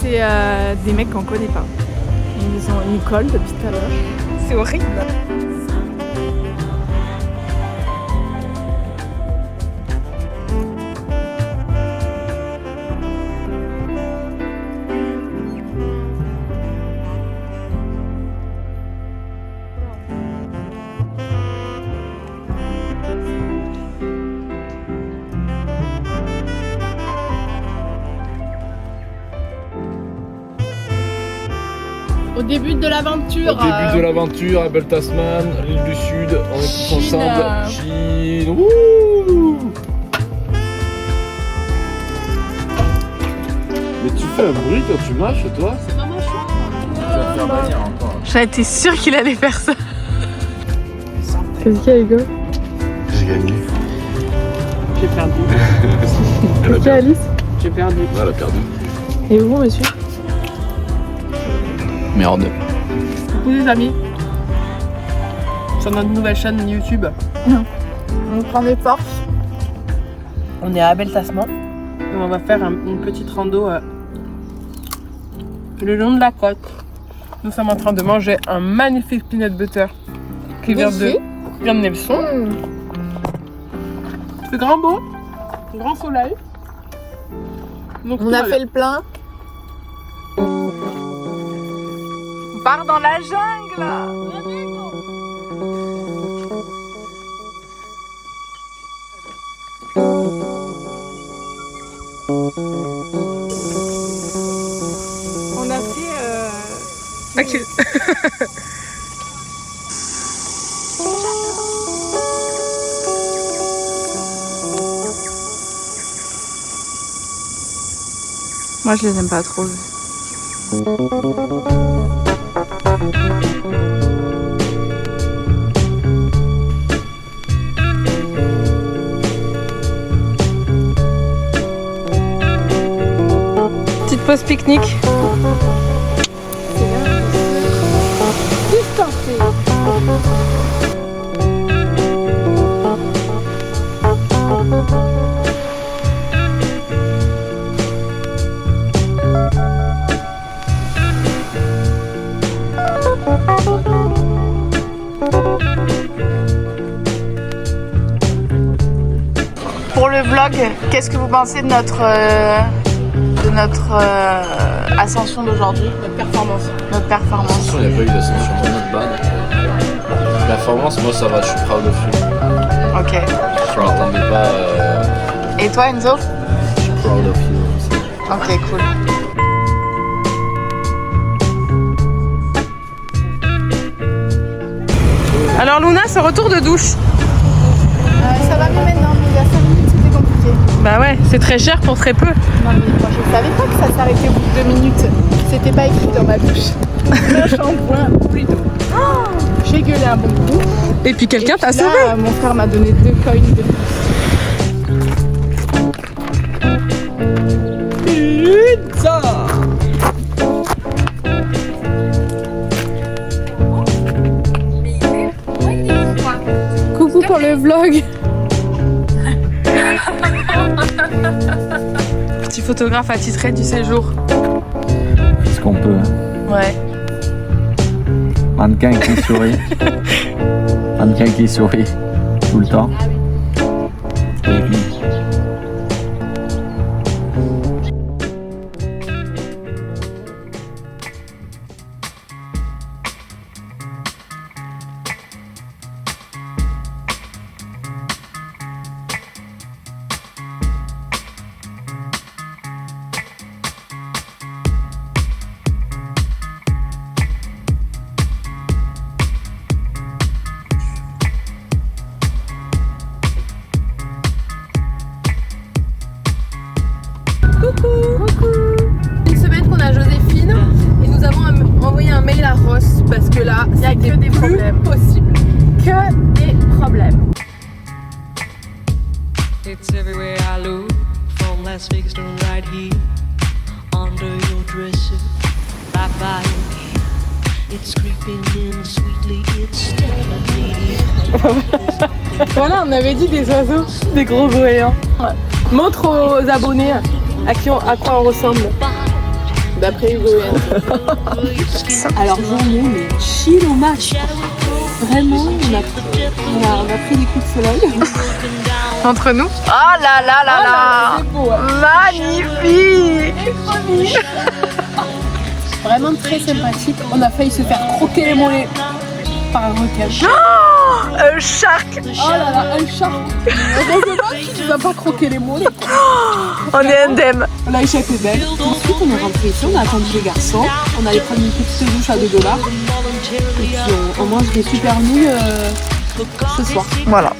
c'est des mecs qu'on connaît pas. Ils nous collent depuis tout à l'heure. C'est horrible. Au début de l'aventure. Au début de l'aventure à Belle Tasman, l'île du Sud, on est tous ensemble. Chine. Wouh! Mais tu fais un bruit quand tu mâches, toi? C'est ma mâchoire. Tu vas te faire bannir encore. J'en étais sûre qu'il allait faire ça. Qu'est-ce qu'il y a, Hugo? J'ai gagné. J'ai perdu. Qu'est-ce qu'il y a, Alice? J'ai perdu. Elle a perdu. Et vous, monsieur? Merde. Coucou les amis. Sur notre nouvelle chaîne YouTube. On prend des forces. On est à Belle Tasman. Et on va faire une petite rando le long de la côte. Nous sommes en train de manger un magnifique peanut butter qui vient de Nelson. C'est grand beau, grand soleil. Donc, on a fait le plein. On part dans la jungle. On a fait Ok. Moi je les aime pas trop. Petite pause pique-nique. Pour le vlog, qu'est-ce que vous pensez de notre ascension d'aujourd'hui? Notre performance. Attention, il n'y a pas eu d'ascension, not bad. Performance, moi ça va, je suis proud of you. Ok. Je m'attendais pas. Et toi Enzo? Je suis proud of you aussi. Ok, cool. Alors Luna, ce retour de douche. Ça va mieux maintenant, mais il y a 5 minutes c'était compliqué. Bah ouais, c'est très cher pour très peu. Non mais moi je savais pas que ça s'arrêtait au bout de 2 minutes. C'était pas écrit dans ma douche. Le shampoing plutôt. J'ai gueulé un bon coup. Et puis quelqu'un t'a sauvé. Mon frère m'a donné 2 coins de Pizza. Coucou pour le vlog. Petit photographe attitré du séjour. Ce qu'on peut. Ouais. Mannequin qui sourit. Mannequin qui sourit tout le temps. Et puis, Une semaine qu'on a Joséphine et nous avons envoyé un mail à Ross parce que là, il n'y a que des problèmes possibles. Que des problèmes. It's everywhere I look, from Las Vegas to right here, under your dresser, right by your ear. It's creeping in sweetly, it's definitely. Voilà, on avait dit des oiseaux, des gros goélands. Ouais. Montre aux abonnés à quoi on ressemble. d'après Hugo et alors journée, mais chill au match. Vraiment, on a pris des coups de soleil. Entre nous. Oh là là là là. C'est beau, hein. Magnifique. Vraiment très sympathique. On a failli se faire croquer les mollets par un requin. Un shark. Oh là là, un chat. Heureusement qu'il nous a pas croqué les mollets. On est indemne. Là, Échec est belle. Ensuite, on est rentré ici, on a attendu les garçons. On allait prendre une petite douche à $2. Et puis, on mange des super nouilles ce soir. Voilà.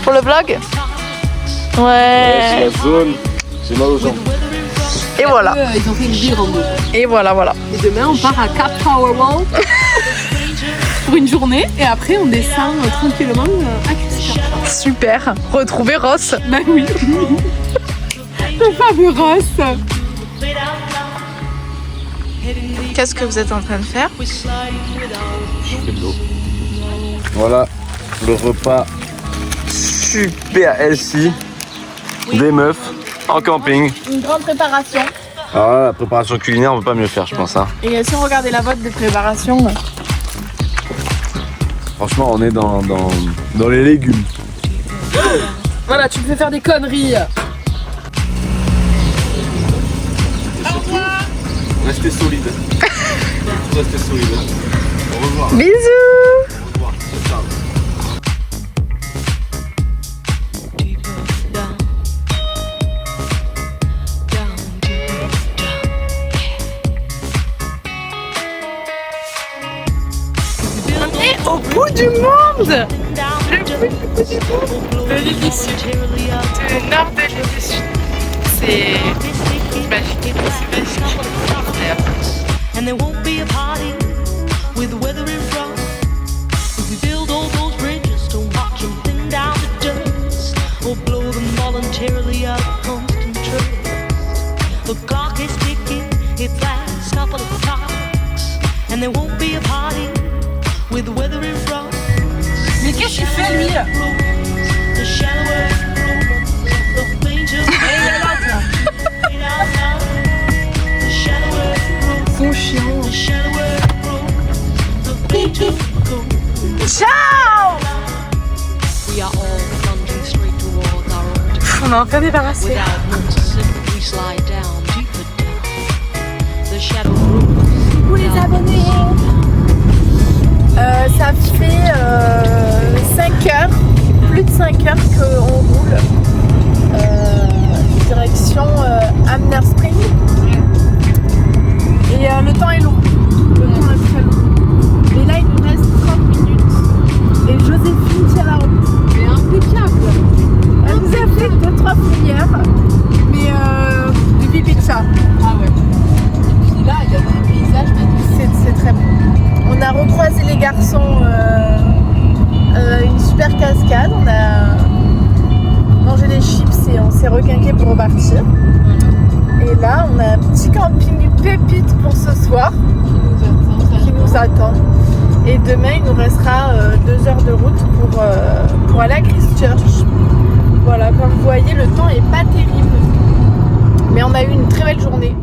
Pour le vlog. C'est Ouais. la zone. J'ai mal aux jambes. Et voilà. Ils ont fait une bille en deux. Et voilà, voilà. Et demain, on part à Cap Powerwall pour une journée. Et après, on descend tranquillement à Christchurch. Super. Retrouver Ross. Ben oui. Le fameux Ross. Qu'est-ce que vous êtes en train de faire? Je fais de l'eau. Voilà le repas super healthy des meufs en camping. Une grande préparation. Alors là, la préparation culinaire, on peut pas mieux faire, je pense. Hein. Et si on regardait la boîte de préparation, Franchement, on est dans les légumes. voilà, tu me fais faire des conneries. Restez solide. Restez solide. Au revoir. Bisous. Au revoir. Ciao. Deeper down, down, deeper down. On est au bout du monde. Le lit du Sud, Du nord de l'île du Sud. C'est magique. C'est magique. and there won't be a party with the weather in front. If we build all those bridges to watch them thin down to dust, or blow them voluntarily out of constant trust. The clock is ticking, its last couple of clocks, and there won't be a party with the weather in front. Mais qu'est-ce qu'il fait lui? The shallower the fainter the shallower Son chiant. the shallower the fainter Ciao. we are all plunging straight towards our own On est enfin débarrassé. without noticing we slide down deeper down the shadow grows. Pour les abonnés. Ça fait 5 heures, plus de 5 heures qu'on roule direction Hamner Spring. Et le temps est long. Le temps est très long. Et là, il nous reste 30 minutes. Et Joséphine tient la route. Mais impeccable. Elle nous a fait 2-3 filières. Mais du pipi de chat. Ah ouais. Et puis là, il y a des paysages magnifiques. C'est très beau. On a recroisé les garçons, une super cascade. On a mangé des chips et on s'est requinqué pour repartir. Et là, on a un petit camping pépite pour ce soir qui nous attend. Et demain, il nous restera 2 heures de route pour aller à Christchurch. Voilà, comme vous voyez, le temps est pas terrible. Mais on a eu une très belle journée.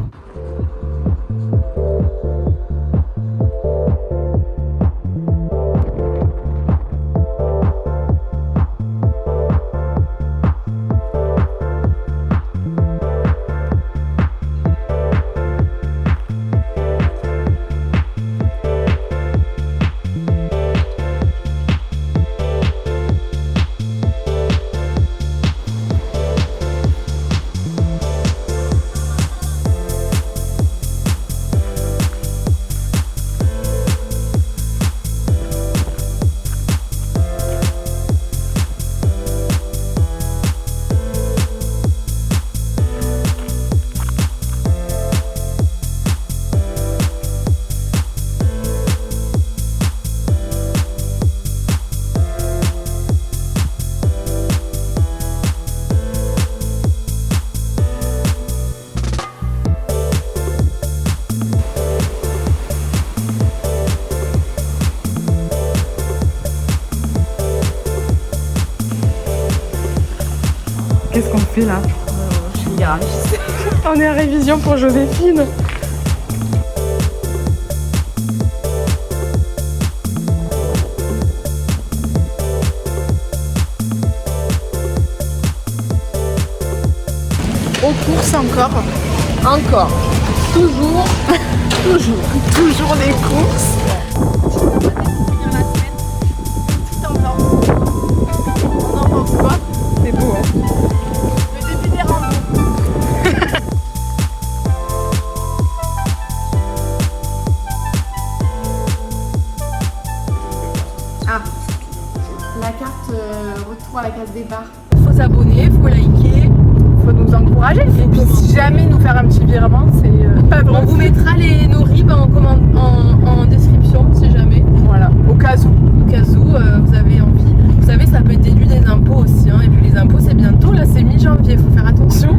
Qu'est-ce qu'on fait là? On est en révision pour Joséphine. aux courses encore. Encore. Toujours. Toujours des courses. On en pense quoi? C'est beau, hein. Le début des randos. Ah, la carte retour à la case départ. Faut s'abonner, faut liker. Faut nous encourager. Et puis si jamais nous faire un petit virement, c'est pas On vous mettra nos RIB en description si jamais. Voilà, au cas où. Au cas où vous avez envie. Vous savez, ça peut être déduit des impôts aussi. Hein. Et puis les impôts, c'est bientôt. Là, c'est mi-janvier. Faut faire attention.